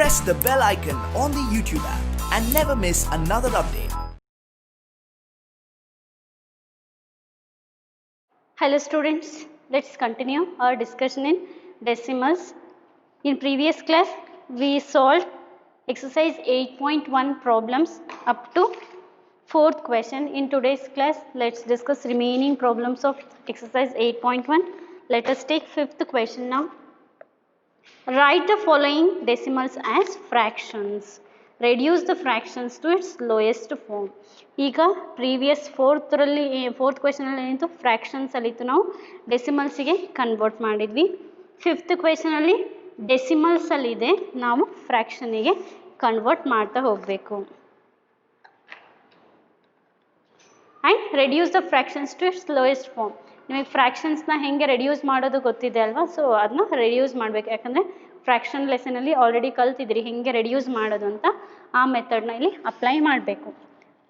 press the bell icon on the YouTube app and never miss another update. Hello students, let's continue our discussion in decimals. In previous class, we solved exercise 8.1 problems up to 4th question. In today's class, let's discuss remaining problems of exercise 8.1. Let us take 5th question now. Write the following decimals as fractions. Reduce the fractions to its lowest form. ಈಗ previous fourth ಕ್ವೆಶನಲ್ಲಿ ಏನಿತ್ತು ಫ್ರ್ಯಾಕ್ಷನ್ಸಲ್ಲಿ ಇತ್ತು, ನಾವು ಡೆಸಿಮಲ್ಸಿಗೆ convert ಮಾಡಿದ್ವಿ. 5th ಕ್ವೆಶನಲ್ಲಿ ಡೆಸಿಮಲ್ಸಲ್ಲಿದೆ, ನಾವು ಫ್ರ್ಯಾಕ್ಷನಿಗೆ convert ಮಾಡ್ತಾ ಹೋಗಬೇಕು. And reduce the fractions to its lowest form. ನಿಮಗೆ ಫ್ರ್ಯಾಕ್ಷನ್ಸ್ನ ಹೇಗೆ ರೆಡ್ಯೂಸ್ ಮಾಡೋದು ಗೊತ್ತಿದೆ ಅಲ್ವಾ, ಸೊ ಅದನ್ನ ರೆಡ್ಯೂಸ್ ಮಾಡಬೇಕು. ಯಾಕಂದರೆ ಫ್ರ್ಯಾಕ್ಷನ್ ಲೆಸನಲ್ಲಿ ಆಲ್ರೆಡಿ ಕಲ್ತಿದ್ರಿ ಹೇಗೆ ರೆಡ್ಯೂಸ್ ಮಾಡೋದು ಅಂತ. ಆ ಮೆಥಡ್ನ ಇಲ್ಲಿ ಅಪ್ಲೈ ಮಾಡಬೇಕು.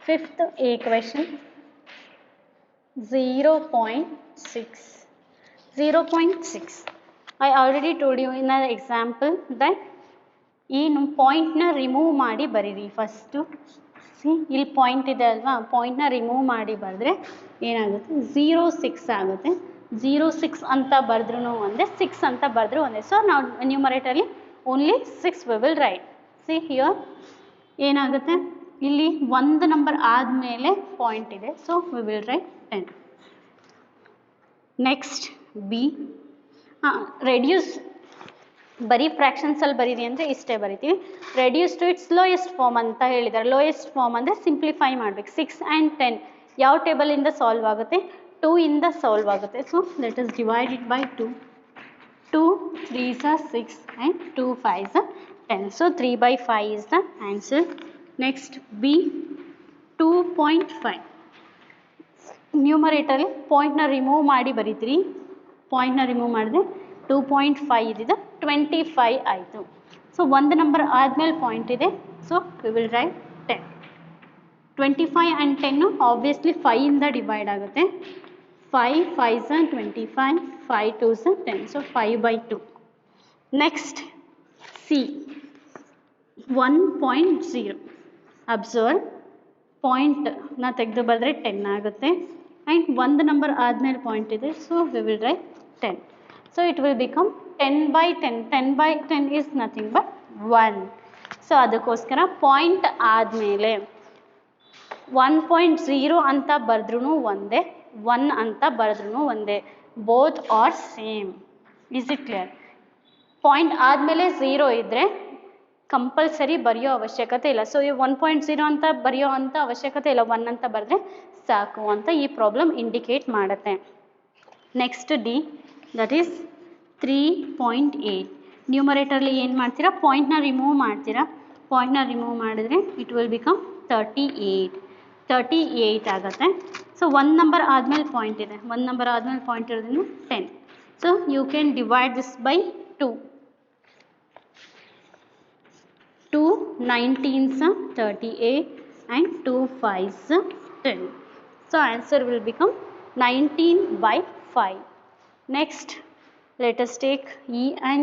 5th A question 0.6. I already told you in the example that ಏನು ಪಾಯಿಂಟ್ನ ರಿಮೂವ್ ಮಾಡಿ ಬರೀರಿ. ಫಸ್ಟು ಇಲ್ಲಿ ಪಾಯಿಂಟ್ ಇದೆ ಅಲ್ವಾ, ಪಾಯಿಂಟ್ನ ರಿಮೂವ್ ಮಾಡಿ ಬರೆದ್ರೆ ಏನಾಗುತ್ತೆ, 0.6 ಆಗುತ್ತೆ. 0.6 ಅಂತ ಬರೆದ್ರೂ ಒಂದೇ, 6 ಅಂತ ಬರೆದ್ರೂ ಒಂದೇ. ಸೊ ನಾವು ನ್ಯೂಮರೇಟರ್ಲಿ only 6 we will write. See here ಏನಾಗುತ್ತೆ, ಇಲ್ಲಿ ಒಂದು ನಂಬರ್ ಆದಮೇಲೆ ಪಾಯಿಂಟ್ ಇದೆ, so we will write 10. Next B, reduce ಬರೀ ಫ್ರ್ಯಾಕ್ಷನ್ಸಲ್ಲಿ ಬರೀರಿ ಅಂದರೆ ಇಷ್ಟೇ ಬರಿತೀವಿ. Reduce to its lowest form ಅಂತ ಹೇಳಿದ್ದಾರೆ. ಲೋಯೆಸ್ಟ್ ಫಾರ್ಮ್ ಅಂದರೆ ಸಿಂಪ್ಲಿಫೈ ಮಾಡಬೇಕು. 6 and 10 ಯಾವ ಟೇಬಲಿಂದ ಸಾಲ್ವ್ ಆಗುತ್ತೆ, 2 ಇಂದ ಸಾಲ್ವ್ ಆಗುತ್ತೆ. So let us divide it by 2. 2 3s are 6 and 2 5s are 10. So 3/5 is the answer. Next B 2.5. ನ್ಯೂಮರೇಟರಲ್ಲಿ ಪಾಯಿಂಟ್ನ ರಿಮೂವ್ ಮಾಡಿ ಬರೀತೀರಿ. ಪಾಯಿಂಟ್ನ ರಿಮೂವ್ ಮಾಡಿದ್ರೆ 2.5 ಇದ್ದಿದ್ದು 25 ಆಯಿತು. ಸೊ ಒಂದು ನಂಬರ್ ಆದಮೇಲೆ ಪಾಯಿಂಟ್ ಇದೆ, so we will write 10. 25 and 10 obviously 5 ಇಂದ ಡಿವೈಡ್ ಆಗುತ್ತೆ. 5 5s are 25, 5 2s are 10. So 5/2. Next C 1.0. Observe, ಪಾಯಿಂಟ್ನ ತೆಗೆದು ಬರೆದ್ರೆ 10 ಆಗುತ್ತೆ. ಆ್ಯಂಡ್ ಒಂದು ನಂಬರ್ ಆದಮೇಲೆ ಪಾಯಿಂಟ್ ಇದೆ, so we will write 10. So it will become 10/10. 10/10 is nothing but 1. So ಅದಕ್ಕೋಸ್ಕರ ಪಾಯಿಂಟ್ ಆದಮೇಲೆ 1.0 ಅಂತ ಬರೆದ್ರೂ ಒಂದೇ, 1 ಅಂತ ಬರೆದ್ರೂ ಒಂದೇ. Both are same. Is it clear? Point ಆದಮೇಲೆ 0 ಇದ್ದರೆ ಕಂಪಲ್ಸರಿ ಬರೆಯೋ ಅವಶ್ಯಕತೆ ಇಲ್ಲ. ಸೊ ಈ 1.0 ಅಂತ ಬರೆಯೋ ಅಂಥ ಅವಶ್ಯಕತೆ ಇಲ್ಲ, 1 ಅಂತ ಬರೆದ್ರೆ ಸಾಕು ಅಂತ ಈ ಪ್ರಾಬ್ಲಮ್ ಇಂಡಿಕೇಟ್ ಮಾಡುತ್ತೆ. Next D, that is 3.8. ನ್ಯೂಮರೇಟರ್ಲಿ ಏನು ಮಾಡ್ತೀರಾ, ಪಾಯಿಂಟ್ನ ರಿಮೂವ್ ಮಾಡ್ತೀರಾ. ಪಾಯಿಂಟ್ನ ರಿಮೂವ್ ಮಾಡಿದ್ರೆ ಇಟ್ ವಿಲ್ ಬಿಕಮ್ 38 ಆಗುತ್ತೆ. ಸೊ ಒಂದು ನಂಬರ್ ಆದಮೇಲೆ ಪಾಯಿಂಟ್ ಇದೆ, ಒಂದು ನಂಬರ್ ಆದಮೇಲೆ ಪಾಯಿಂಟ್ ಇರೋದ್ರಿಂದ 10. So you can divide this by 2. 2 19s are 38 and 2 5s are 10. So answer will become 19/5. Next, let us take E and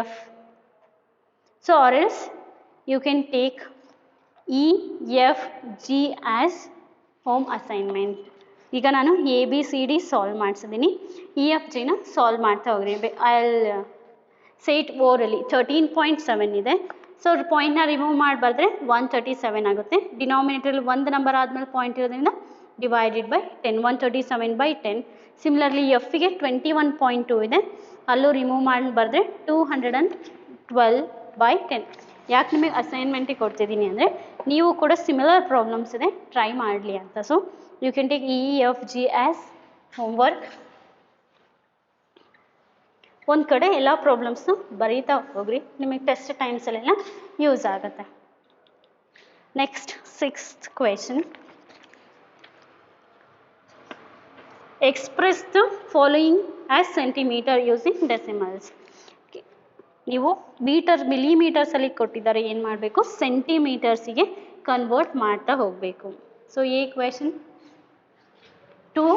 F. So or else you can take E, F, G as home assignment. ಈಗ ನಾನು ABCD solve ಮಾಡಿಸಿದ್ದೀನಿ. EF Gನ solve ಮಾಡ್ತಾ ಹೋಗ್ರಿ. I'll say it orally. 13.7 ಇದೆ. So ಪಾಯಿಂಟ್ನ remove ಮಾಡಿ ಬರೆದ್ರೆ 137 ಆಗುತ್ತೆ. ಡಿನಾಮಿನೇಟರಲ್ಲಿ ಒಂದು ನಂಬರ್ ಆದಮೇಲೆ ಪಾಯಿಂಟ್ ಇರೋದ್ರಿಂದ ಡಿವೈಡೆಡ್ ಬೈ 10. 137/10. ಸಿಮಿಲರ್ಲಿ ಎಫ್ಗೆ 21.2 ಇದೆ, ಅಲ್ಲೂ ರಿಮೂವ್ ಮಾಡಿ ಬರೆದ್ರೆ 212/10. ಯಾಕೆ ನಿಮಗೆ ಅಸೈನ್ಮೆಂಟಿಗೆ ಕೊಡ್ತಿದ್ದೀನಿ ಅಂದರೆ ನೀವು ಕೂಡ ಸಿಮಿಲರ್ ಪ್ರಾಬ್ಲಮ್ಸ್ ಇದೆ, ಟ್ರೈ ಮಾಡಲಿ ಅಂತ. So you can take EFG as homework. ಒಂದು ಕಡೆ ಎಲ್ಲ ಪ್ರಾಬ್ಲಮ್ಸ್ನು ಬರೀತಾ ಹೋಗ್ರಿ, ನಿಮಗೆ ಟೆಸ್ಟ್ ಟೈಮ್ಸಲ್ಲೆಲ್ಲ ಯೂಸ್ ಆಗುತ್ತೆ. Next 6th question. Express the following as centimeter using decimals. ನೀವು ಮಿಲಿಮೀಟರ್ಸಲ್ಲಿ ಕೊಟ್ಟಿದ್ದಾರೆ, ಏನು ಮಾಡಬೇಕು, ಸೆಂಟಿಮೀಟರ್ಸಿಗೆ ಕನ್ವರ್ಟ್ ಮಾಡ್ತಾ ಹೋಗಬೇಕು. ಸೊ ಎ ಕ್ವೆಶನ್ 2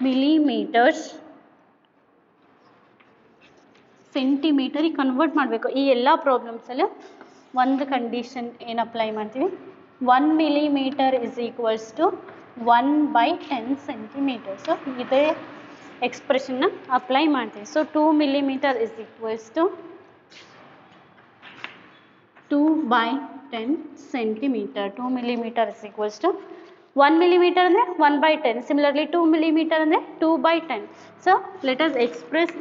millimeters ಸೆಂಟಿಮೀಟರಿಗೆ ಕನ್ವರ್ಟ್ ಮಾಡಬೇಕು. ಈ ಎಲ್ಲ ಪ್ರಾಬ್ಲಮ್ಸಲ್ಲೂ ಒಂದು ಕಂಡೀಷನ್ ಏನು ಅಪ್ಲೈ ಮಾಡ್ತೀವಿ, 1 millimeter is equals to 1/10 centimeter. So ಇದೇ ಎಕ್ಸ್ಪ್ರೆಷನ್ನ ಅಪ್ಲೈ ಮಾಡ್ತೀವಿ. So 2 millimeter is equals to 2/10 centimeter. 2 millimeter is equals to 1 millimeter ಅಂದರೆ 1/10. Similarly 2 millimeter ಅಂದರೆ 2/10. So let us express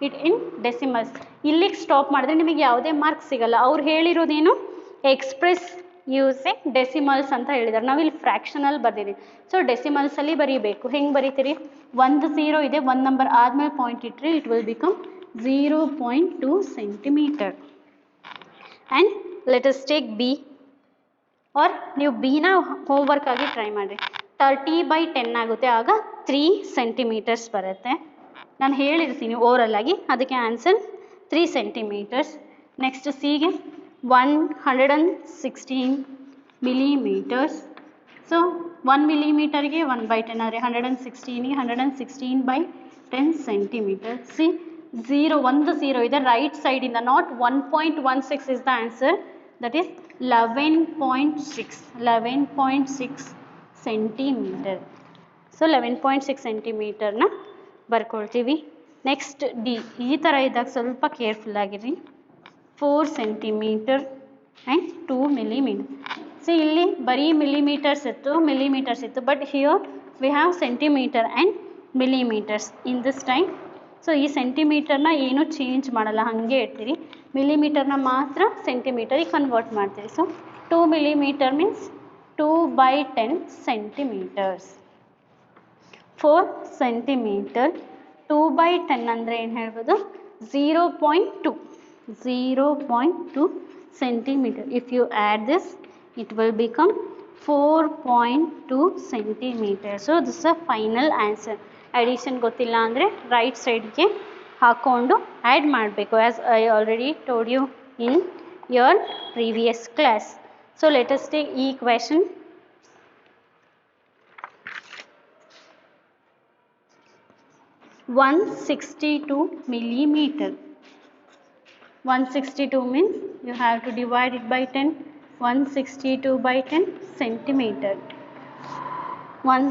it in decimals. ಇಲ್ಲಿಗೆ ಸ್ಟಾಪ್ ಮಾಡಿದ್ರೆ ನಿಮಗೆ ಯಾವುದೇ ಮಾರ್ಕ್ಸ್ ಸಿಗಲ್ಲ. ಅವ್ರು ಹೇಳಿರೋದೇನು, ಎಕ್ಸ್ಪ್ರೆಸ್ ಯೂಸಿಂಗ್ ಡೆಸಿಮಲ್ಸ್ ಅಂತ ಹೇಳಿದ್ದಾರೆ. ನಾವಿಲ್ಲಿ ಫ್ರ್ಯಾಕ್ಷನಲ್ಲಿ ಬರ್ದಿದ್ದೀವಿ. ಸೊ ಡೆಸಿಮಲ್ಸಲ್ಲಿ ಬರೀಬೇಕು. ಹೆಂಗೆ ಬರೀತೀರಿ, 1 0 ಇದೆ, 1 ನಂಬರ್ ಆದಮೇಲೆ ಪಾಯಿಂಟ್ ಇಟ್ಟರೆ it will become 0.2 centimeter. And let us take B. Or ನೀವು ಬಿನ ಹೋಮ್ವರ್ಕ್ ಆಗಿ ಟ್ರೈ ಮಾಡಿರಿ. 30/10 ಆಗುತ್ತೆ, ಆಗ 3 centimeters ಬರುತ್ತೆ. ನಾನು ಹೇಳಿರ್ತೀನಿ ಓವರಲ್ ಆಗಿ, ಅದಕ್ಕೆ ಆನ್ಸರ್ 3 centimeters. ನೆಕ್ಸ್ಟ್ ಸಿಗೆ 116 millimeters. ಸೊ 1 millimeterಗೆ 1/10 ಆದರೆ 116ಗೆ 116/10 centimeter. ಸಿ 0 ಇದೆ ರೈಟ್ ಸೈಡಿಂದ, not 1.16 is the answer, that is 11.6 centimeter. So 11.6 centimeterನ ಬರ್ಕೊಳ್ತೀವಿ. Next D. ಈ ಥರ ಇದ್ದಾಗ ಸ್ವಲ್ಪ ಕೇರ್ಫುಲ್ ಆಗಿರಿ. 4 centimeter ಆ್ಯಂಡ್ 2 millimeter. ಸೊ ಇಲ್ಲಿ ಬರೀ ಮಿಲಿಮೀಟರ್ಸ್ ಇತ್ತು, but here we have centimetre and millimetres in this time. So ಈ ಸೆಂಟಿಮೀಟರ್ನ ಏನೂ ಚೇಂಜ್ ಮಾಡಲ್ಲ, ಹಾಗೆ ಇಡ್ತೀರಿ. ಮಿಲಿಮೀಟರ್ನ ಮಾತ್ರ ಸೆಂಟಿಮೀಟರಿಗೆ ಕನ್ವರ್ಟ್ ಮಾಡ್ತೀವಿ. So 2 millimeter means 2/10 centimeters. 4 centimeter 2/10 ಅಂದರೆ ಏನು ಹೇಳ್ಬೋದು, 0.2 centimeter. If you add this, it will become 4.2 centimeter. So this is a final answer. Addition ಗೊತ್ತಿಲ್ಲ ಅಂದರೆ ರೈಟ್ ಸೈಡ್ಗೆ ಹಾಕ್ಕೊಂಡು ಆ್ಯಡ್ ಮಾಡಬೇಕು, as I already told you in your previous class. So let us take E question. 162 millimeter. 162 means you have to divide it by 10. 162/10 centimeter. One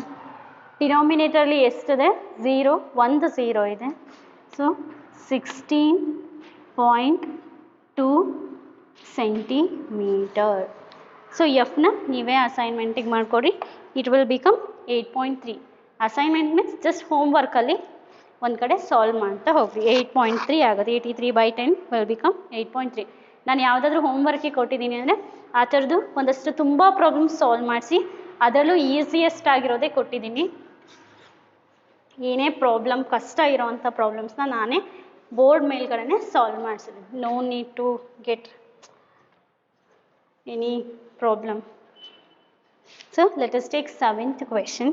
denominator ಅಲ್ಲಿ ಎಷ್ಟಿದೆ, 0, 0 ಇದೆ. So 16.2 centimeter. So ಎಫ್ನ ನೀವೇ ಅಸೈನ್ಮೆಂಟಿಗೆ ಮಾಡಿಕೊಡಿ. It will become 8.3. Assignment means just ಹೋಮ್ವರ್ಕಲ್ಲಿ ಒಂದು ಕಡೆ solve ಮಾಡ್ತಾ ಹೋಗ್ರಿ. 8.3 ಆಗುತ್ತೆ. 83/10 ವಿಲ್ ಬಿಕಮ್ 8.3. ನಾನು ಯಾವುದಾದ್ರೂ ಹೋಮ್ವರ್ಕಿಗೆ ಕೊಟ್ಟಿದ್ದೀನಿ ಅಂದರೆ ಆ ಥರದ್ದು ಒಂದಷ್ಟು ತುಂಬ ಪ್ರಾಬ್ಲಮ್ಸ್ ಸಾಲ್ವ್ ಮಾಡಿಸಿ, ಅದರಲ್ಲೂ ಈಸಿಯೆಸ್ಟ್ ಆಗಿರೋದೇ ಕೊಟ್ಟಿದ್ದೀನಿ. ಏನೇ ಪ್ರಾಬ್ಲಮ್ ಕಷ್ಟ ಇರೋವಂಥ ಪ್ರಾಬ್ಲಮ್ಸ್ನ ನಾನೇ ಬೋರ್ಡ್ ಮೇಲ್ಗಡೆ ಸಾಲ್ವ್ ಮಾಡಿಸಿದ್ದೀನಿ. No need to get any problem. So let us take 7th question.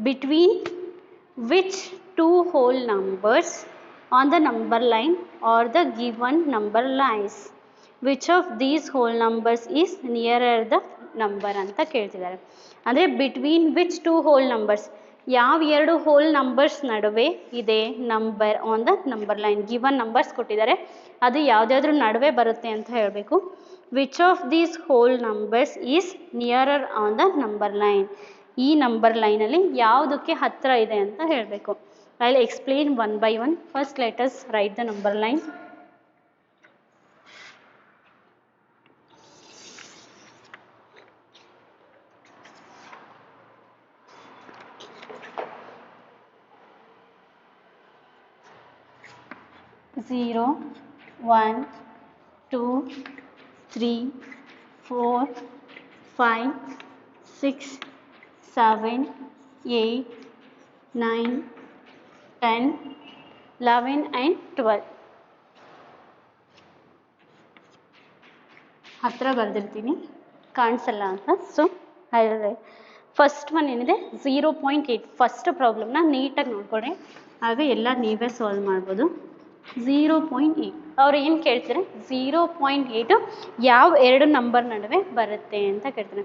Between which two whole numbers on the number line or the given number lies, which of these whole numbers is nearer the number ಅಂತ ಕೇಳ್ತಿದ್ದಾರೆ. ಅಂದರೆ between which to hole numbers, ಯಾವ ಎರಡು hole numbers ನಡುವೆ ಇದೆ number on the number line. Given numbers ಕೊಟ್ಟಿದ್ದಾರೆ, ಅದು ಯಾವುದಾದ್ರೂ ನಡುವೆ ಬರುತ್ತೆ ಅಂತ ಹೇಳಬೇಕು. Which of these hole numbers is nearer on the number line. ಈ ನಂಬರ್ ಲೈನಲ್ಲಿ ಯಾವುದಕ್ಕೆ ಹತ್ತಿರ ಇದೆ ಅಂತ ಹೇಳಬೇಕು. I will explain one by one. First let us write the number line. Zero, 1, 2, 3, 4, 5, 6, 7, 8, 9, 10, 11 and 12. ಹತ್ರ ಬರೆದಿರ್ತೀನಿ, ಕಾಣಿಸಲ್ಲ ಅಂತ. ಸೊ ಫಸ್ಟ್ ಒನ್ ಏನಿದೆ 0.8. ಫಸ್ಟ್ ಪ್ರಾಬ್ಲಮ್ನ ನೀಟಾಗಿ ನೋಡ್ಕೊಳ್ಳಿ, ಆಗ ಎಲ್ಲ ನೀವೇ ಸಾಲ್ವ್ ಮಾಡ್ಬೋದು. 0.8 ಅವ್ರು ಏನು ಕೇಳ್ತಾರೆ, 0.8 ಯಾವ ಎರಡು ನಂಬರ್ ನಡುವೆ ಬರುತ್ತೆ ಅಂತ ಕೇಳ್ತಾರೆ.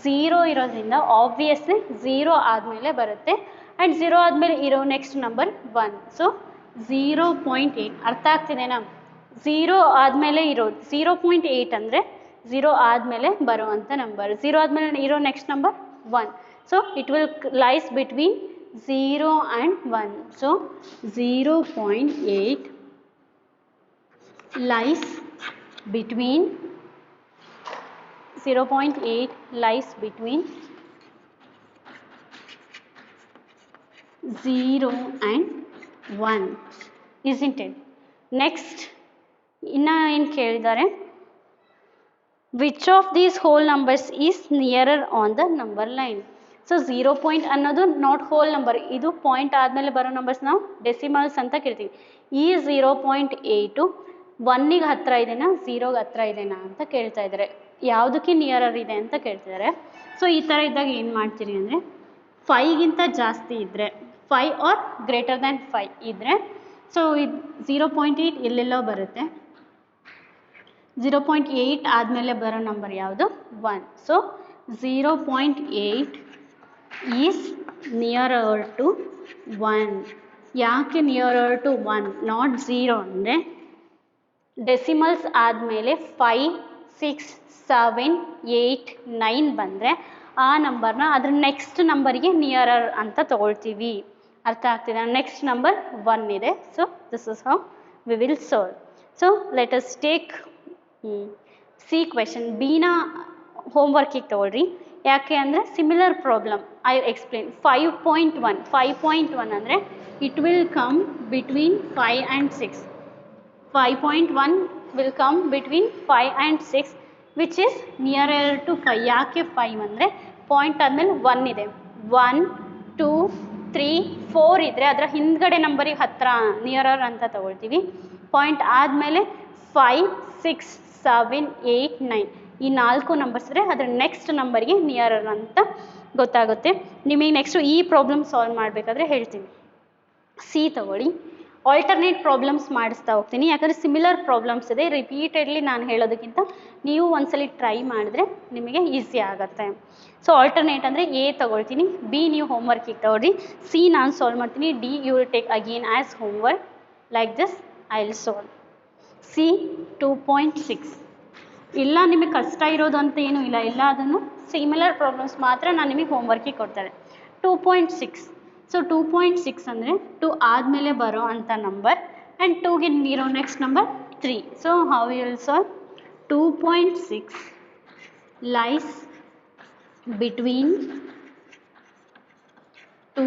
0 ಇರೋದ್ರಿಂದ ಆಬ್ವಿಯಸ್ಲಿ 0 ಆದಮೇಲೆ ಬರುತ್ತೆ, ಆ್ಯಂಡ್ 0 ಆದಮೇಲೆ ಇರೋ ನೆಕ್ಸ್ಟ್ ನಂಬರ್ 1. ಸೊ 0.8 ಅರ್ಥ ಆಗ್ತಿದೆನಾ? 0 ಆದಮೇಲೆ ಇರೋದು 0.8 ಅಂದರೆ 0 ಆದಮೇಲೆ ಬರುವಂಥ ನಂಬರ್. 0 ಆದಮೇಲೆ ಇರೋ next number 1. So it will lies between 0 and 1. So 0.8 lies between 0.8 lies between 0 and 1, isn't it? Next, ಇನ್ನು ಏನು ಕೇಳಿದ್ದಾರೆ, which of these hole numbers is nearer on the number line. So 0 point ಅನ್ನೋದು not whole number, ಇದು point ಆದಮೇಲೆ ಬರೋ numbers ನಾವು decimals ಅಂತ ಕೇಳ್ತೀವಿ. ಈ 0.8 1ಗೆ ಹತ್ತಿರ ಇದೆನಾ 0ಗೆ ಹತ್ತಿರ ಇದೆನಾ ಅಂತ ಕೇಳ್ತಾ ಇದ್ದಾರೆ. ಯಾವುದಕ್ಕೆ ನಿಯರರ್ ಇದೆ ಅಂತ ಕೇಳ್ತಿದ್ದಾರೆ. ಸೊ ಈ ಥರ ಇದ್ದಾಗ ಏನು ಮಾಡ್ತೀರಿ ಅಂದರೆ 5ಗಿಂತ ಜಾಸ್ತಿ ಇದ್ದರೆ 5 ಆರ್ ಗ್ರೇಟರ್ ದ್ಯಾನ್ 5 ಇದ್ದರೆ ಸೊ ಇದು 0.8 ಎಲ್ಲೆಲ್ಲೋ ಬರುತ್ತೆ. 0.8 ಆದಮೇಲೆ ಬರೋ ನಂಬರ್ ಯಾವುದು 1. So 0.8 is nearer to 1. ಯಾಕೆ ನಿಯರರ್ ಟು 1 ನಾಟ್ 0 ಅಂದರೆ ಡೆಸಿಮಲ್ಸ್ ಆದಮೇಲೆ 5, 6, 7, 8, 9 ಬಂದರೆ ಆ ನಂಬರ್ನ ಅದ್ರ ನೆಕ್ಸ್ಟ್ ನಂಬರ್ಗೆ ನಿಯರರ್ ಅಂತ ತಗೊಳ್ತೀವಿ. ಅರ್ಥ ಆಗ್ತಿದೆ? ನೆಕ್ಸ್ಟ್ ನಂಬರ್ 1 ಇದೆ. So this is how we will solve. So let us take C question. ಬಿನ ಹೋಮ್ವರ್ಕಿಗೆ ತಗೊಳ್ರಿ. ಯಾಕೆ ಅಂದರೆ ಸಿಮಿಲರ್ ಪ್ರಾಬ್ಲಮ್ ಐ ಎಕ್ಸ್ಪ್ಲೇನ್. 5.1 ಅಂದರೆ it will come between 5 and 6. 5.1 will come between 5 and 6 which is nearer to 5. ಯಾಕೆ 5 ಅಂದರೆ point ಆದಮೇಲೆ 1 ಇದೆ. 1, 2, 3, 4 ಇದ್ದರೆ ಅದರ ಹಿಂದ್ಗಡೆ ನಂಬರಿಗೆ ಹತ್ತಿರ ನಿಯರರ್ ಅಂತ ತಗೊಳ್ತೀವಿ. ಪಾಯಿಂಟ್ ಆದಮೇಲೆ 5, 6, 7, 8, 9 ಈ 4 ನಂಬರ್ಸ್ ಇದ್ದರೆ ಅದರ ನೆಕ್ಸ್ಟ್ ನಂಬರ್ಗೆ ನಿಯರರ್ ಅಂತ ಗೊತ್ತಾಗುತ್ತೆ. ನಿಮಗೆ ನೆಕ್ಸ್ಟು ಈ ಪ್ರಾಬ್ಲಮ್ ಸಾಲ್ವ್ ಮಾಡಬೇಕಾದ್ರೆ ಹೇಳ್ತೀನಿ. ಸಿ ತಗೊಳ್ಳಿ. ಆಲ್ಟರ್ನೇಟ್ ಪ್ರಾಬ್ಲಮ್ಸ್ ಮಾಡಿಸ್ತಾ ಹೋಗ್ತೀನಿ, ಯಾಕಂದರೆ ಸಿಮಿಲರ್ ಪ್ರಾಬ್ಲಮ್ಸ್ ಇದೆ. ರಿಪೀಟೆಡ್ಲಿ ನಾನು ಹೇಳೋದಕ್ಕಿಂತ ನೀವು ಒಂದ್ಸಲಿ ಟ್ರೈ ಮಾಡಿದ್ರೆ ನಿಮಗೆ ಈಸಿ ಆಗುತ್ತೆ. ಸೊ ಆಲ್ಟರ್ನೇಟ್ ಅಂದರೆ ಎ ತಗೊಳ್ತೀನಿ, ಬಿ ನೀವು ಹೋಮ್ವರ್ಕಿಗೆ ತಗೊಳ್ಳಿ, ಸಿ ನಾನು ಸಾಲ್ವ್ ಮಾಡ್ತೀನಿ, D you will take again as homework. Like this I will solve. C 2.6 ಇಲ್ಲ ನಿಮಗೆ ಕಷ್ಟ ಇರೋದು ಅಂತ ಏನೂ ಇಲ್ಲ, ಎಲ್ಲ ಅದನ್ನು ಸಿಮಿಲರ್ ಪ್ರಾಬ್ಲಮ್ಸ್ ಮಾತ್ರ ನಾನು ನಿಮಗೆ ಹೋಮ್ವರ್ಕಿಗೆ ಕೊಡ್ತಾರೆ. 2.6 ಸೊ 2.6 ಅಂದರೆ 2 ಆದಮೇಲೆ ಬರೋ ಅಂಥ ನಂಬರ್ ಆ್ಯಂಡ್ 2ಗೆ ಇರೋ next number 3. So how you will solve? 2.6 lies between 2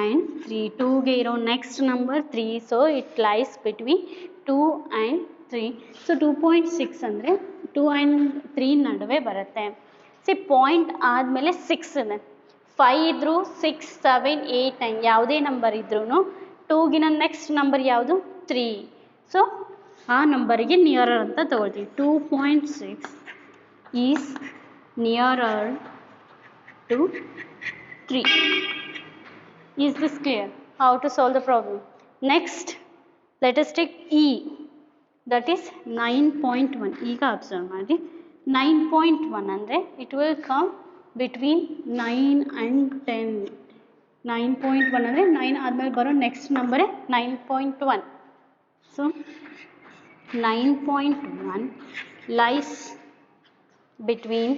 and 3. 2ಗೆ ಇರೋ next number 3. So it lies between 2 and 3. So 2.6 ಅಂದರೆ 2 and 3 ನಡುವೆ ಬರುತ್ತೆ. ಸಿ ಪಾಯಿಂಟ್ ಆದಮೇಲೆ 6 ಇದೆ. 5 ಇದ್ದರೂ 6, 7, 8, 9 ಯಾವುದೇ ನಂಬರ್ ಇದ್ರೂ 2ಗಿನ ನೆಕ್ಸ್ಟ್ ನಂಬರ್ ಯಾವುದು 3. ಸೊ ಆ ನಂಬರಿಗೆ ನಿಯರರ್ ಅಂತ ತಗೊಳ್ತೀವಿ. 2.6 is nearer to 3. Is this clear? How to solve the problem? Next let us take E, that is 9.1. ಈಗ ಅಬ್ಸರ್ವ್ ಮಾಡಿ. 9.1 ಅಂದರೆ it will come between 9 and 10. 9.1 ಅಂದರೆ 9 ಆದಮೇಲೆ ಬರೋ ನೆಕ್ಸ್ಟ್ ನಂಬರೇ 9.1. So 9.1 lies between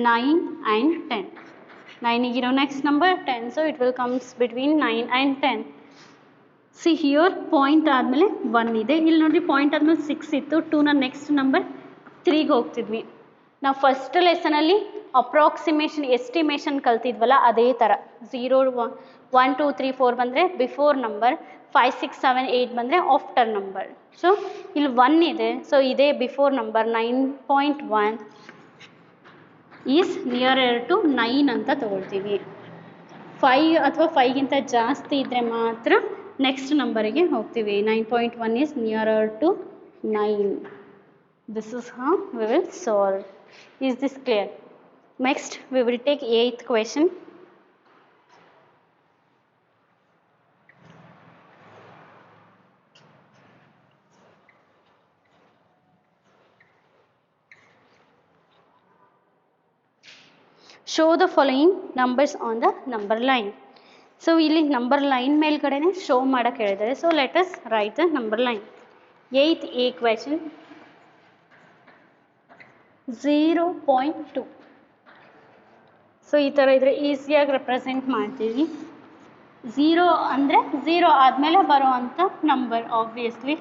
9 and 10. 9 next number 10, so it will comes between 9 and 10. See here point ಆದಮೇಲೆ 1 ಇದೆ. ಇಲ್ಲಿ ನೋಡಿ ಪಾಯಿಂಟ್ ಆದಮೇಲೆ 6 ಇತ್ತು. 2ನ ನೆಕ್ಸ್ಟ್ ನಂಬರ್ 3ಗೆ ಹೋಗ್ತಿದ್ವಿ. ನಾವು ಫಸ್ಟ್ ಲೆಸನಲ್ಲಿ ಅಪ್ರಾಕ್ಸಿಮೇಷನ್ ಎಸ್ಟಿಮೇಷನ್ ಕಲ್ತಿದ್ವಲ್ಲ ಅದೇ ಥರ. 0, 1, 2, 3, 4 ಬಂದರೆ ಬಿಫೋರ್ ನಂಬರ್, 5, 6, 7, 8 ಬಂದರೆ ಆಫ್ಟರ್ ನಂಬರ್. ಸೊ ಇಲ್ಲಿ 1 ಇದೆ, ಸೊ ಇದೇ before number. 9.1 is nearer to 9 ಅಂತ ತಗೊಳ್ತೀವಿ. 5 ಅಥವಾ 5ಗಿಂತ ಜಾಸ್ತಿ ಇದ್ದರೆ ಮಾತ್ರ ನೆಕ್ಸ್ಟ್ ನಂಬರಿಗೆ ಹೋಗ್ತೀವಿ. 9.1 is nearer to 9. This is how we will solve. Is this clear? Next we will take 8th question. Show the following numbers on the number line. So ಇಲ್ಲಿ number line ಮೇಲ್ಗಡೆನೆ show ಮಾಡೋಕ್ಕೆ ಹೇಳಿದ್ದಾರೆ. So let us right the number line. 8th A question 0.2. So ಈ ಥರ ಇದ್ರೆ ಈಸಿಯಾಗಿ represent ಮಾಡ್ತೀವಿ. 0 ಅಂದರೆ 0 ಆದಮೇಲೆ ಬರುವಂಥ ನಂಬರ್ ಆಬ್ವಿಯಸ್ಲಿ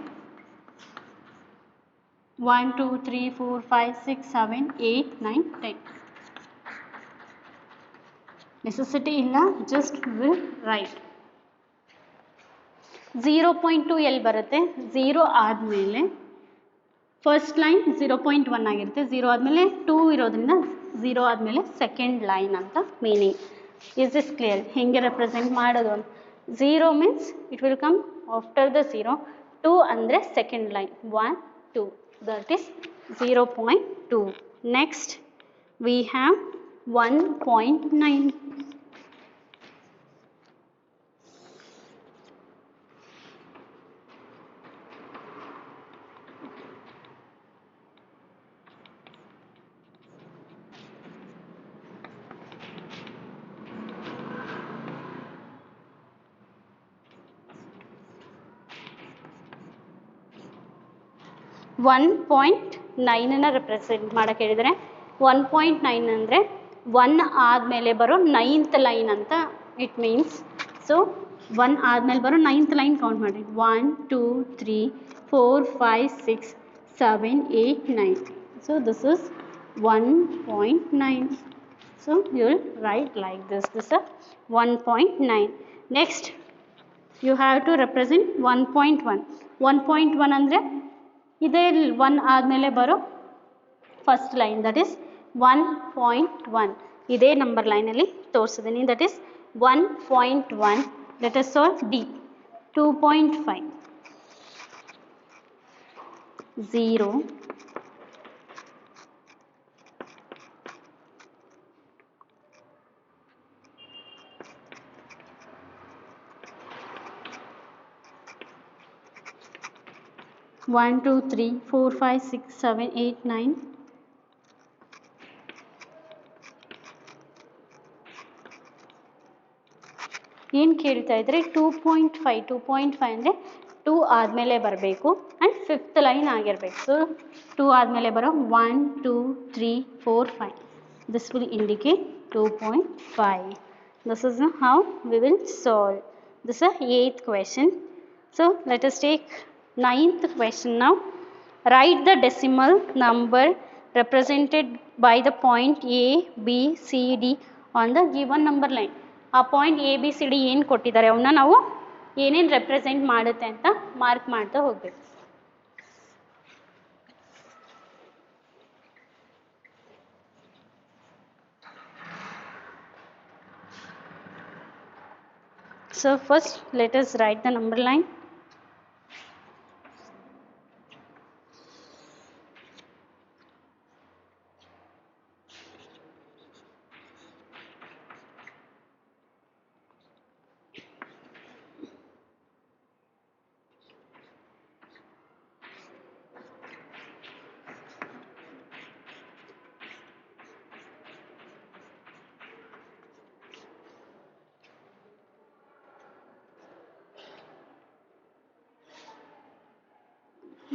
1 2 3 4 5 6 7 8 9 10. ನೆಸೆಸಿಟಿ ಇಲ್ಲ, ಜಸ್ಟ್ ವಿಲ್ ರೈಟ್. 0.2 ಎಲ್ಲಿ ಬರುತ್ತೆ? 0 ಆದಮೇಲೆ ಫಸ್ಟ್ ಲೈನ್ 0.1 ಆಗಿರುತ್ತೆ. 0 ಆದಮೇಲೆ 2 ಇರೋದ್ರಿಂದ 0 ಆದಮೇಲೆ ಸೆಕೆಂಡ್ ಲೈನ್ ಅಂತ ಮೀನಿಂಗ್. Is this clear? ಹೆಂಗೆ ರೆಪ್ರೆಸೆಂಟ್ ಮಾಡೋದು? 0 means it will come after the 0. 2 ಅಂದರೆ second line 1 2, that is 0.2. Next we have 1.9. 1.9 represent ಮಾಡೋಕ್ಕೆ ಹೇಳಿದರೆ 1.9 ಅಂದರೆ 1 ಆದಮೇಲೆ ಬರೋ 9th ಲೈನ್ ಅಂತ ಇಟ್ ಮೀನ್ಸ್. ಸೊ 1 ಆದಮೇಲೆ ಬರೋ 9th ಲೈನ್ ಕೌಂಟ್ ಮಾಡಿ. 1 2 3 4 5 6 7 8 9. So this is 1.9. So you will write like this. This 1.9. Next you have to represent 1.1. 1.1 ಅಂದರೆ ಇದೇ 1 ಆದಮೇಲೆ ಬರೋ ಫಸ್ಟ್ ಲೈನ್, ದಟ್ ಈಸ್ 1.1. ಇದೇ ನಂಬರ್ ಲೈನಲ್ಲಿ ತೋರಿಸಿದ್ದೀನಿ, that is 1.1. Let us solve D. 2.5 0 1 2 3 4 5 6 7 8 9. ಏನು ಕೇಳ್ತಾ ಇದ್ರೆ 2.5. 2.5 ಅಂದರೆ 2 ಆದಮೇಲೆ ಬರಬೇಕು ಆ್ಯಂಡ್ 5th ಲೈನ್ ಆಗಿರಬೇಕು. ಸೊ 2 ಆದಮೇಲೆ ಬರೋ 1 2 3 4 5. This will indicate 2.5. This is how we will solve. This is 8th question. So let us take 9th question now. Write the decimal number represented by the point A, B, C, D on the given number line. ಆ point A B C D ಏನು ಕೊಟ್ಟಿದ್ದಾರೆ ಅವನ್ನ ನಾವು ಏನೇನು represent ಮಾಡುತ್ತೆ ಅಂತ mark ಮಾಡ್ತಾ ಹೋಗಬೇಕು. So first let us write the number line.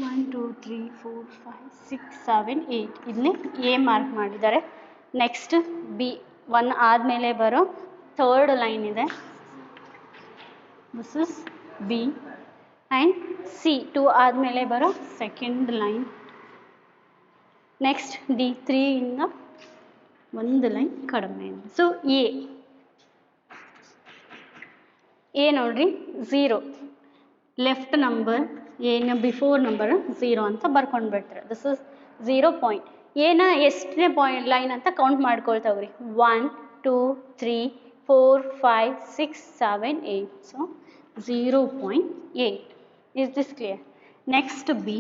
One two three four 5 6 7 8 ಇಲ್ಲಿ ಎ ಮಾರ್ಕ್ ಮಾಡಿದ್ದಾರೆ. ನೆಕ್ಸ್ಟ್ ಬಿ 1 ಆದಮೇಲೆ ಬರೋ ಥರ್ಡ್ ಲೈನ್ ಇದೆ, this is B. And C 2 ಆದಮೇಲೆ ಬರೋ ಸೆಕೆಂಡ್ ಲೈನ್. ನೆಕ್ಸ್ಟ್ ಡಿ 3 ಇಂದ ಒಂದು ಲೈನ್ ಕಡಿಮೆ ಇದೆ. ಸೊ ಎ ನೋಡ್ರಿ 0 ಲೆಫ್ಟ್ ನಂಬರ್ ಏನು ಬಿಫೋರ್ ನಂಬರ್ 0 ಅಂತ ಬರ್ಕೊಂಡು ಬಿಡ್ತಾರೆ. This is 0 point. ಏನ ಎಷ್ಟನೇ ಪಾಯಿಂಟ್ ಲೈನ್ ಅಂತ ಕೌಂಟ್ ಮಾಡ್ಕೊಳ್ತಾವ್ರಿ. 1 2 3 4 5 6 7 8. So 0.8. Is this clear? Next B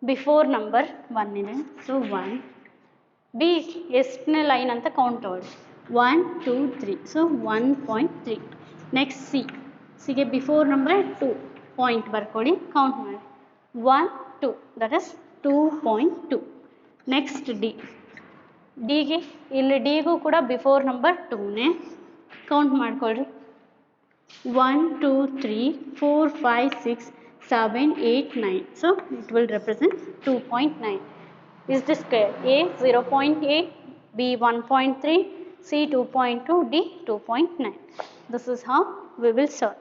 before number 1 ಇದೆ. ಸೊ 1 ಬಿ ಎಷ್ಟನೇ ಲೈನ್ ಅಂತ ಕೌಂಟ್ ತಗೊಳ್ಳಿ. 1 2 3. ಸೊ 1.3. ನೆಕ್ಸ್ಟ್ ಸಿಗೆ ಬಿಫೋರ್ ನಂಬರ್ 2 ಪಾಯಿಂಟ್ ಬರ್ಕೊಳ್ಳಿ, ಕೌಂಟ್ ಮಾಡಿ. 1 2, ದಟ್ ಇಸ್ 2.2. ನೆಕ್ಸ್ಟ್ ಡಿ ಡಿಗೆ ಇಲ್ಲಿ ಡಿಗೂ ಕೂಡ ಬಿಫೋರ್ ನಂಬರ್ 2ನೇ ಕೌಂಟ್ ಮಾಡ್ಕೊಳ್ರಿ 1 2 3 4 5 6 7 8 9 so it will represent 2.9 is this square a 0.8 b 1.3 c 2.2 d 2.9 this is how we will solve.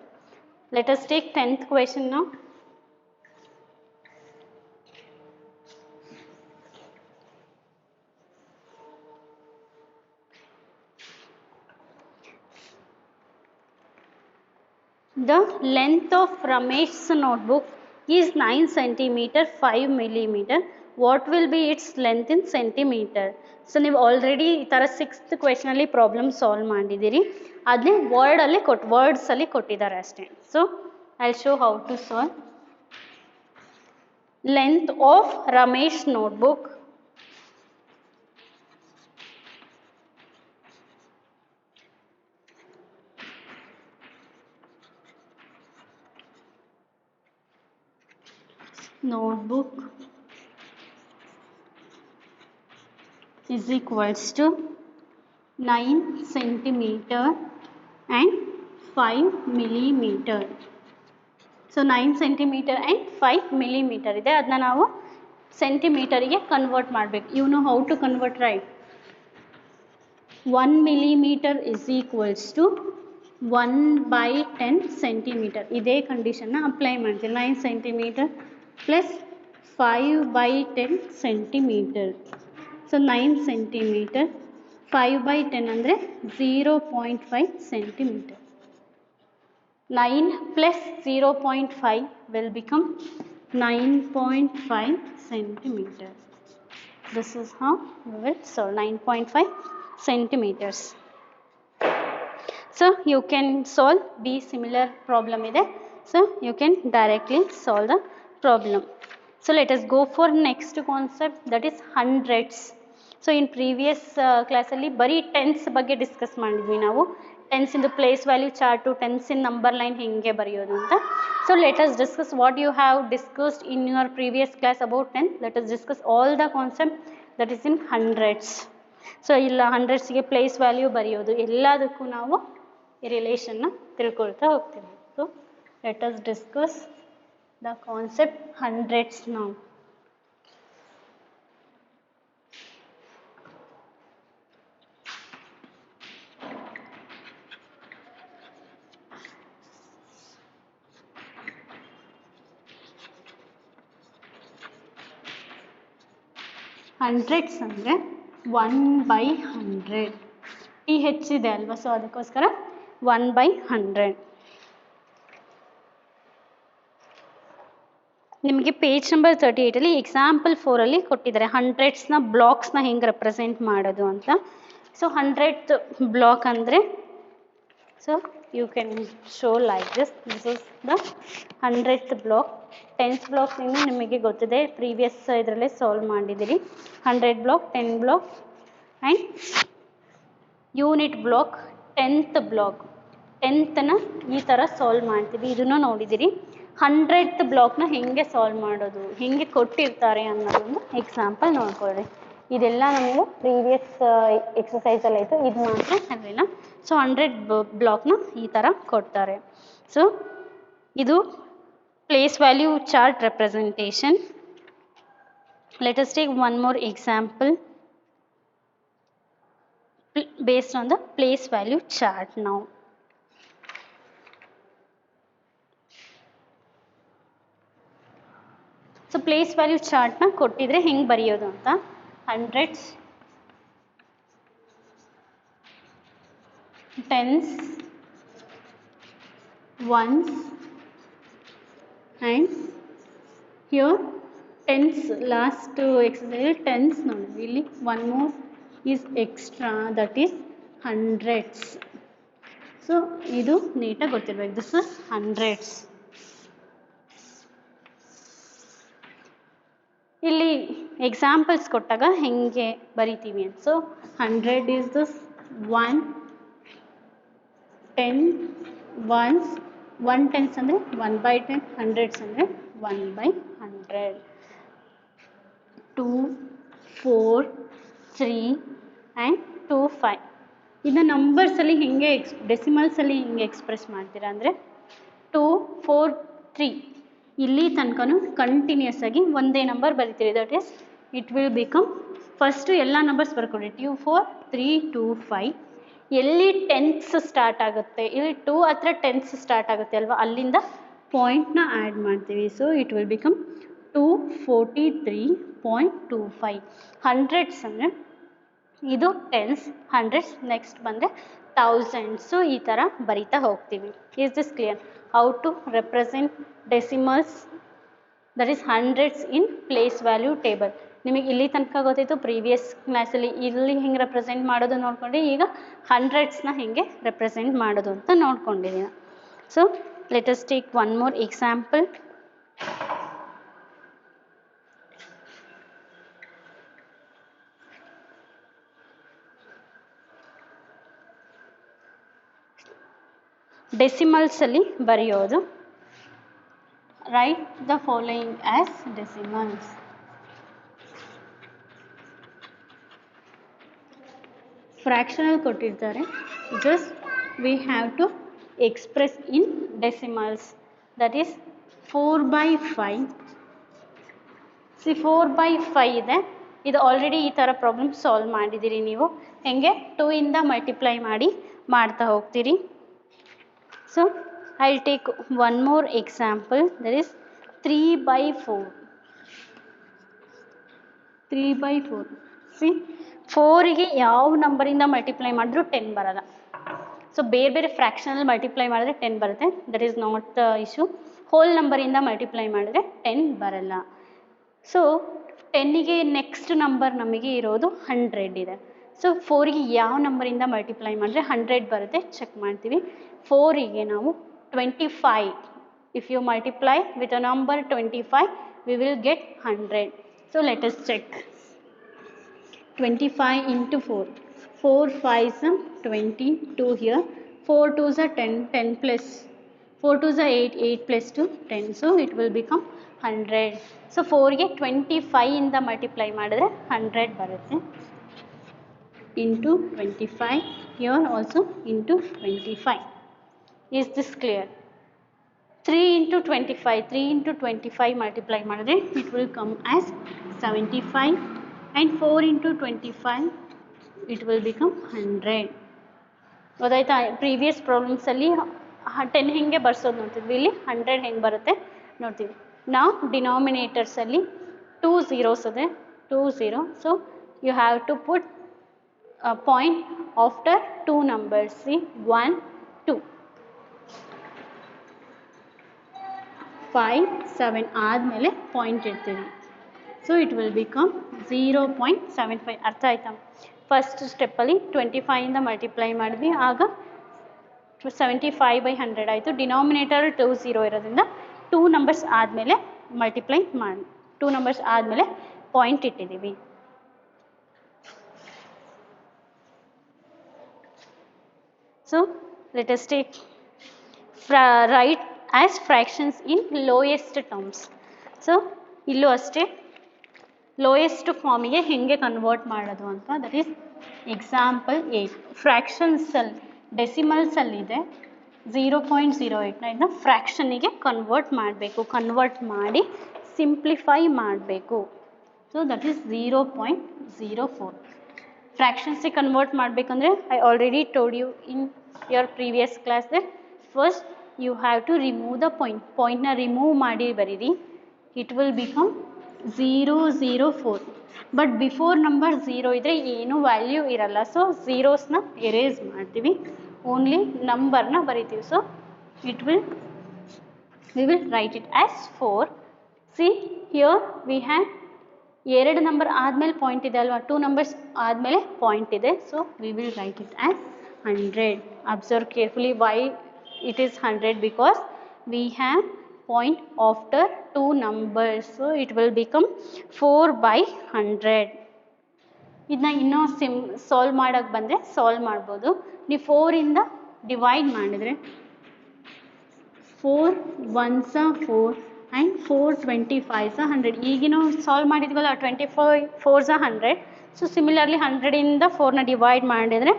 Let us take 10th question now. The length of Ramesh's notebook is 9 centimeter 5 millimeter. What will be its length in centimeter? So ನೀವು already ಈ ಥರ 6th ಕ್ವೆಶನಲ್ಲಿ problem solve ಮಾಡಿದ್ದೀರಿ, ಅದನ್ನೇ ವರ್ಡ್ಸಲ್ಲಿ ಕೊಟ್ಟಿದ್ದಾರೆ ಅಷ್ಟೇ. So I show how to solve. Length of Ramesh notebook is equals to 9 centimeter and 5 millimeter. So 9 centimeter and 5 millimeter ಇದೆ, ಅದನ್ನ ನಾವು ಸೆಂಟಿಮೀಟರಿಗೆ ಕನ್ವರ್ಟ್ ಮಾಡಬೇಕು. You know how to convert, right? 1 millimeter is equals to 1/10 centimeter. ಇದೇ ಕಂಡೀಷನ್ನ apply ಮಾಡ್ತೀವಿ. 9 centimeter plus 5/10 centimeter. So 9 centimeter 5/10 ಅಂದರೆ 0.5 centimeter. 9 plus 0.5 will become 9.5 centimeter. This is how we will solve 9.5 centimeters. So you can solve B similar problem ide. So you can directly solve the problem. So let us go for next concept, that is hundreds. So in previous class ಅಲ್ಲಿ ಬರೀ tense ಬಗ್ಗೆ discuss ಮಾಡಿದ್ವಿ ನಾವು. Tens ಇಂದು place value chart, tens in number line ಹೆಂಗೆ ಬರೆಯೋದು ಅಂತ. So let us discuss what you have discussed in your previous class about 10. Let us discuss all the concept that is in hundreds. So ಇಲ್ಲ ಹಂಡ್ರೆಡ್ಸ್ಗೆ place value ಬರೆಯೋದು, ಎಲ್ಲದಕ್ಕೂ ನಾವು ಈ ರಿಲೇಷನ್ನ ತಿಳ್ಕೊಳ್ತಾ ಹೋಗ್ತೀವಿ. So let us discuss the concept hundreds now. Hundreds ಅಂದರೆ 1/100 T ಹೆಚ್ಚಿದೆ ಅಲ್ವಾ, ಸೊ ಅದಕ್ಕೋಸ್ಕರ 1/100. ನಿಮಗೆ ಪೇಜ್ ನಂಬರ್ 38 ಎಕ್ಸಾಂಪಲ್ 4 ಕೊಟ್ಟಿದ್ದಾರೆ ಹಂಡ್ರೆಡ್ಸ್ನ ಬ್ಲಾಕ್ಸ್ನ ಹೆಂಗೆ ರೆಪ್ರೆಸೆಂಟ್ ಮಾಡೋದು ಅಂತ. ಸೊ 100th ಬ್ಲಾಕ್ ಅಂದರೆ, so you can show like this is the 100th block. 10th block ನಿಮಗೆ ಗೊತ್ತಿದೆ, ಪ್ರೀವಿಯಸ್ ಇದರಲ್ಲೇ ಸಾಲ್ವ್ ಮಾಡಿದ್ದೀರಿ. 100 block, 10 block and unit block. 10th block, 10thನ ಈ ಥರ ಸಾಲ್ವ್ ಮಾಡ್ತೀವಿ, ಇದನ್ನು ನೋಡಿದ್ದೀರಿ. 100th ಬ್ಲಾಕ್ನ ಹೆಂಗೆ ಸಾಲ್ವ್ ಮಾಡೋದು, ಹೆಂಗೆ ಕೊಟ್ಟಿರ್ತಾರೆ ಅನ್ನೋದೊಂದು ಎಕ್ಸಾಂಪಲ್ ನೋಡ್ಕೊಳ್ಳಿ. ಇದೆಲ್ಲ ನಮಗೆ ಪ್ರೀವಿಯಸ್ ಎಕ್ಸಸೈಸಲ್ಲಿ ಆಯಿತು, ಇದು ಮಾತ್ರ ಅಲ್ಲಿಲ್ಲ. ಸೊ 100 ಬ್ಲಾಕ್ನ ಈ ಥರ ಕೊಡ್ತಾರೆ. ಸೊ ಇದು place value chart representation. Let us take one more example based on the place value chart now. So place value ಚಾರ್ಟ್ನ ಕೊಟ್ಟಿದ್ರೆ ಹೆಂಗೆ ಬರೆಯೋದು ಅಂತ. Hundreds, tense, once and here tense. Last exercise tense ನೋಡಿದ್ವಿ. ಇಲ್ಲಿ one more is extra, that is hundreds. So ಇದು ನೀಟಾಗಿ ಗೊತ್ತಿರ್ಬೇಕು. This is hundreds. ಇಲ್ಲಿ ಎಕ್ಸಾಂಪಲ್ಸ್ ಕೊಟ್ಟಾಗ ಹೆಂಗೆ ಬರಿತೀವಿ ಅಂತ. So 100 is this 1, 10 once, 1 tense ಅಂದರೆ 1/10, ಹಂಡ್ರೆಡ್ಸ್ ಅಂದರೆ 1/100. 2, 4, 3, ಆ್ಯಂಡ್ 2 5. ಇದನ್ನ ನಂಬರ್ಸಲ್ಲಿ ಹಿಂಗೆ ಡೆಸಿಮಲ್ಸಲ್ಲಿ ಹಿಂಗೆ ಎಕ್ಸ್ಪ್ರೆಸ್ ಮಾಡ್ತೀರಾ ಅಂದರೆ 2 4 3 ಇಲ್ಲಿ ತನಕನೂ ಕಂಟಿನ್ಯೂಸ್ ಆಗಿ ಒಂದೇ ನಂಬರ್ ಬರಿತೀರಿ. That is it will become first ಎಲ್ಲ ನಂಬರ್ಸ್ ಬರ್ಕೊಡಿ 2 4 3 2 5. ಎಲ್ಲಿ ಟೆನ್ಸ್ ಸ್ಟಾರ್ಟ್ ಆಗುತ್ತೆ, ಇಲ್ಲಿ 2 ಹತ್ರ ಟೆನ್ಸ್ ಸ್ಟಾರ್ಟ್ ಆಗುತ್ತೆ ಅಲ್ವಾ, ಅಲ್ಲಿಂದ ಪಾಯಿಂಟ್ನ ಆ್ಯಡ್ ಮಾಡ್ತೀವಿ. So it will become 243.25. Hundreds ಅಂದರೆ ಇದು ಟೆನ್ಸ್, ಹಂಡ್ರೆಡ್ಸ್, ನೆಕ್ಸ್ಟ್ ಬಂದರೆ ಥೌಸಂಡ್ಸ್. ಸೊ ಈ ಥರ ಬರಿತಾ ಹೋಗ್ತೀವಿ. Is this clear? How to represent decimals, that is hundreds in place value table. ನಿಮಗೆ ಇಲ್ಲಿ ತನಕ ಗೊತ್ತಿತ್ತು, ಪ್ರೀವಿಯಸ್ ಕ್ಲಾಸಲ್ಲಿ ಇಲ್ಲಿ ಹೆಂಗೆ ರೆಪ್ರೆಸೆಂಟ್ ಮಾಡೋದು ನೋಡ್ಕೊಂಡು, ಈಗ ಹಂಡ್ರೆಡ್ಸ್ನ ಹೆಂಗೆ ರೆಪ್ರೆಸೆಂಟ್ ಮಾಡೋದು ಅಂತ ನೋಡ್ಕೊಂಡಿದ್ದೀನಿ. So let us take one more example. ಡೆಸಿಮಲ್ಸಲ್ಲಿ ಬರೆಯೋದು. Write the following as decimals. Fractional ಕೊಟ್ಟಿರ್ತಾರೆ, just we have to express in decimals. That is 4/5. 4/5 ಇದೆ. ಇದು ಆಲ್ರೆಡಿ ಈ ಥರ ಪ್ರಾಬ್ಲಮ್ ಸಾಲ್ವ್ ಮಾಡಿದ್ದೀರಿ ನೀವು. ಹೆಂಗೆ 2 ಇಂದ ಮಲ್ಟಿಪ್ಲೈ ಮಾಡಿ ಮಾಡ್ತಾ ಹೋಗ್ತೀರಿ. So I'll take one more example, that is 3/4. 3/4. See, 4ಗೆ ಯಾವ ನಂಬರಿಂದ ಮಲ್ಟಿಪ್ಲೈ ಮಾಡಿದ್ರು 10 ಬರಲ್ಲ. ಸೊ ಬೇರೆ ಬೇರೆ ಫ್ರ್ಯಾಕ್ಷನಲ್ಲಿ ಮಲ್ಟಿಪ್ಲೈ ಮಾಡಿದ್ರೆ 10 ಬರುತ್ತೆ. That is not the issue. Whole ನಂಬರಿಂದ ಮಲ್ಟಿಪ್ಲೈ ಮಾಡಿದ್ರೆ 10 ಬರಲ್ಲ. ಸೊ 10ಗೆ ನೆಕ್ಸ್ಟ್ ನಂಬರ್ ನಮಗೆ ಇರೋದು 100 ಇದೆ. ಸೊ 4ಗೆ ಯಾವ ನಂಬರಿಂದ ಮಲ್ಟಿಪ್ಲೈ ಮಾಡಿದ್ರೆ 100 ಬರುತ್ತೆ ಚೆಕ್ ಮಾಡ್ತೀವಿ. 4ಗೆ ನಾವು 25. If you multiply with a number 25, we will get 100. So let us check. 25 into 4. 4 5s are 20, 2 here. 4 2s are 10, 10 plus 4 2s are 8, 8 plus 2, 10. So it will become 100. So 4ಗೆ 25 ಇಂದ multiply ಮಾಡಿದ್ರೆ 100 ಬರುತ್ತೆ. Into 25, here also into 25. Is this clear? 3 into 25, 3 into 25 multiply ಮಾಡಿದ್ರೆ it will come as 75, and 4 into 25 it will become 100. ಗೊತ್ತಾಯ್ತಾ? Previous ಪ್ರಾಬ್ಲಮ್ಸಲ್ಲಿ 10 ಹೆಂಗೆ ಬರ್ಸೋದು ನೋಡ್ತಿದ್ವಿ, ಇಲ್ಲಿ 100 ಹೆಂಗೆ ಬರುತ್ತೆ ನೋಡ್ತೀವಿ. ನಾವು ಡಿನಾಮಿನೇಟರ್ಸಲ್ಲಿ 2 zeros ಇದೆ, 2 0. So you have to put point after 2 numbers. See, 1 2 5 7 ಆದಮೇಲೆ ಪಾಯಿಂಟ್ ಇಡ್ತೀವಿ. So it will become 0.75. ಅರ್ಥ ಆಯ್ತಾ? ಫಸ್ಟ್ ಸ್ಟೆಪ್ಪಲ್ಲಿ 25 ಇಂದ ಮಲ್ಟಿಪ್ಲೈ ಮಾಡಿದ್ವಿ, ಆಗ 75/100 ಆಯಿತು. ಡಿನಾಮಿನೇಟರ್ 2 0 ಇರೋದ್ರಿಂದ 2 ನಂಬರ್ಸ್ ಆದಮೇಲೆ ಮಲ್ಟಿಪ್ಲೈ ಮಾಡಿ 2 ನಂಬರ್ಸ್ ಆದಮೇಲೆ ಪಾಯಿಂಟ್ ಇಟ್ಟಿದ್ದೀವಿ. So let us take write as fractions in lowest terms. So ಇಲ್ಲೂ ಅಷ್ಟೇ ಲೋಯೆಸ್ಟ್ ಫಾರ್ಮಿಗೆ ಹೆಂಗೆ ಕನ್ವರ್ಟ್ ಮಾಡೋದು ಅಂತ. That is example 8. ಫ್ರ್ಯಾಕ್ಷನ್ಸಲ್ಲಿ ಡೆಸಿಮಲ್ಸಲ್ಲಿದೆ 0.08ನ ಇದನ್ನ ಫ್ರ್ಯಾಕ್ಷನಿಗೆ ಕನ್ವರ್ಟ್ ಮಾಡಬೇಕು. ಕನ್ವರ್ಟ್ ಮಾಡಿ ಸಿಂಪ್ಲಿಫೈ ಮಾಡಬೇಕು. So that is 0.04. ಫ್ರ್ಯಾಕ್ಷನ್ಸಿಗೆ ಕನ್ವರ್ಟ್ ಮಾಡಬೇಕಂದ್ರೆ I already told you in your previous class that first you have to remove the point na remove ಮಾಡಿ ಬರೀರಿ. it will become 004. but before number 0 ಇದ್ರೆ ಏನು value ಇರಲ್ಲ. So ಝೀರೋಸ್ನ erase ಮಾಡ್ತೀವಿ, only ನಂಬರ್ನ ಬರಿತೀವಿ. So we will write it as 4. see here we have 2 number ಆದಮೇಲೆ ಪಾಯಿಂಟ್ ಇದೆ ಅಲ್ವಾ, 2 ನಂಬರ್ಸ್ ಆದಮೇಲೆ ಪಾಯಿಂಟ್ ಇದೆ. So we will write it as 100. Observe carefully why it is 100, because we have point after 2 numbers. So it will become 4/100. ಇದನ್ನ ಇನ್ನೂ solve ಮಾಡೋಕ್ಕೆ ಬಂದರೆ solve ಮಾಡ್ಬೋದು. ನೀವು 4 ಇಂದ ಡಿವೈಡ್ ಮಾಡಿದರೆ 4 1s are 4 and 4 25s are 100. ಈಗಿನೂ ಸಾಲ್ವ್ ಮಾಡಿದ್ವಲ್ಲ 25 4s are 100. ಸೊ ಸಿಮಿಲರ್ಲಿ 100 ಇಂದ 4ನ ಡಿವೈಡ್ ಮಾಡಿದರೆ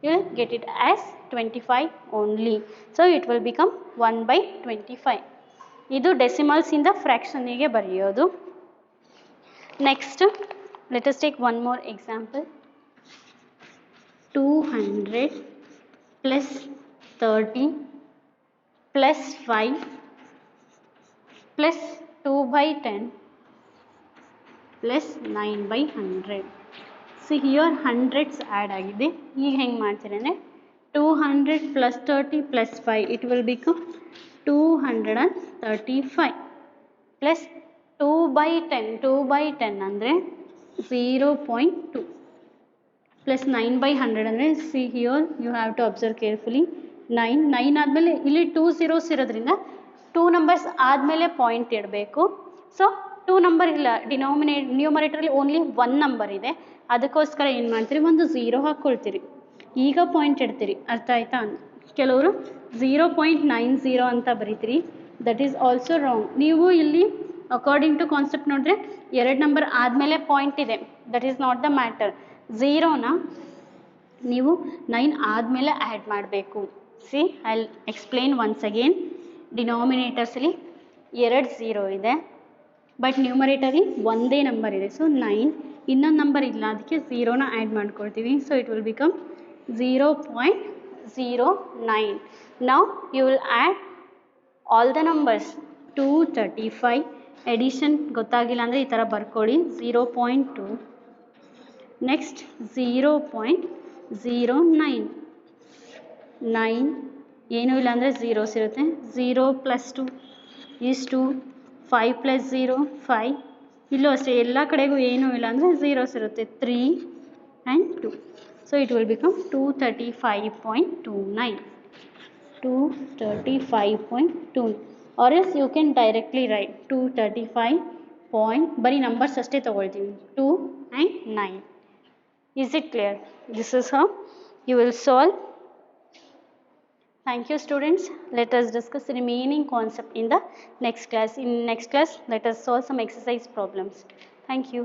you will get it as 25 only. So it will become 1/25. ಇದು ಡೆಸಿಮಲ್ಸ್ ಇಂದ ಫ್ರ್ಯಾಕ್ಷನ್ನಿಗೆ ಬರೆಯೋದು. Next let us take one more example. 200 plus 30 plus 5 plus 2/10 plus 9/100. See here hundreds add ಆಗಿದೆ. ಈಗ ಹೆಂಗೆ ಮಾಡ್ತೀರಿ ಅಂದರೆ 200 plus 30 plus 5 it will become 235 plus 2/10 ಅಂದರೆ 0.2 plus 9/100 ಅಂದರೆ see here you have to observe carefully 9 ಆದಮೇಲೆ ಇಲ್ಲಿ 2 zeros ಇರೋದ್ರಿಂದ 2 numbers ಆದಮೇಲೆ ಪಾಯಿಂಟ್ ಇಡಬೇಕು. ಸೊ 2 ನಂಬರ್ ಇಲ್ಲ, ನ್ಯೂಮರೇಟರಲ್ಲಿ ಓನ್ಲಿ 1 ನಂಬರ್ ಇದೆ, ಅದಕ್ಕೋಸ್ಕರ ಏನು ಮಾಡ್ತೀರಿ, ಒಂದು 0 ಹಾಕ್ಕೊಳ್ತೀರಿ, ಈಗ ಪಾಯಿಂಟ್ ಇಡ್ತೀರಿ. ಅರ್ಥ ಆಯ್ತಾ? ಕೆಲವರು 0.90 ಅಂತ ಬರೀತೀರಿ, ದಟ್ ಈಸ್ ಆಲ್ಸೋ ರಾಂಗ್. ನೀವು ಇಲ್ಲಿ ಅಕಾರ್ಡಿಂಗ್ ಟು ಕಾನ್ಸೆಪ್ಟ್ ನೋಡಿದ್ರೆ 2 ನಂಬರ್ ಆದಮೇಲೆ ಪಾಯಿಂಟ್ ಇದೆ, that is not the matter. 0ನ ನೀವು 9 ಆದಮೇಲೆ ಆ್ಯಡ್ ಮಾಡಬೇಕು. See I will explain once again. ಡಿನಾಮಿನೇಟರ್ಸಲ್ಲಿ 2 0 ಇದೆ, ಬಟ್ ನ್ಯೂಮರೇಟರಿ ಒಂದೇ ನಂಬರ್ ಇದೆ. ಸೊ 9, ಇನ್ನೊಂದು ನಂಬರ್ ಇಲ್ಲ, ಅದಕ್ಕೆ 0ನ ಆ್ಯಡ್ ಮಾಡ್ಕೊಳ್ತೀವಿ. So it will become 0.09. Now you will add all the numbers. 235 addition ಗೊತ್ತಾಗಿಲ್ಲ ಅಂದರೆ ಈ ಥರ ಬರ್ಕೊಳ್ಳಿ, 0.2. ನೆಕ್ಸ್ಟ್ 0.09. 9 ಏನೂ ಇಲ್ಲ ಅಂದರೆ ಝೀರೋಸ್ ಇರುತ್ತೆ. 0 + 2 is 2. 5 + 0 5. ಇಲ್ಲೂ ಅಷ್ಟೇ, ಎಲ್ಲ ಕಡೆಗೂ ಏನೂ ಇಲ್ಲ ಅಂದರೆ ಝೀರೋಸ್ ಇರುತ್ತೆ. 3 and 2. So it will become 235.29. 235.2, or else you can directly write 235 point, ಬರೀ ನಂಬರ್ಸ್ ಅಷ್ಟೇ ತೊಗೊಳ್ತೀವಿ, 2 and 9. Is it clear? This is how you will solve. Thank you students. Let us discuss the remaining concept in the next class. In next class, let us solve some exercise problems. Thank you.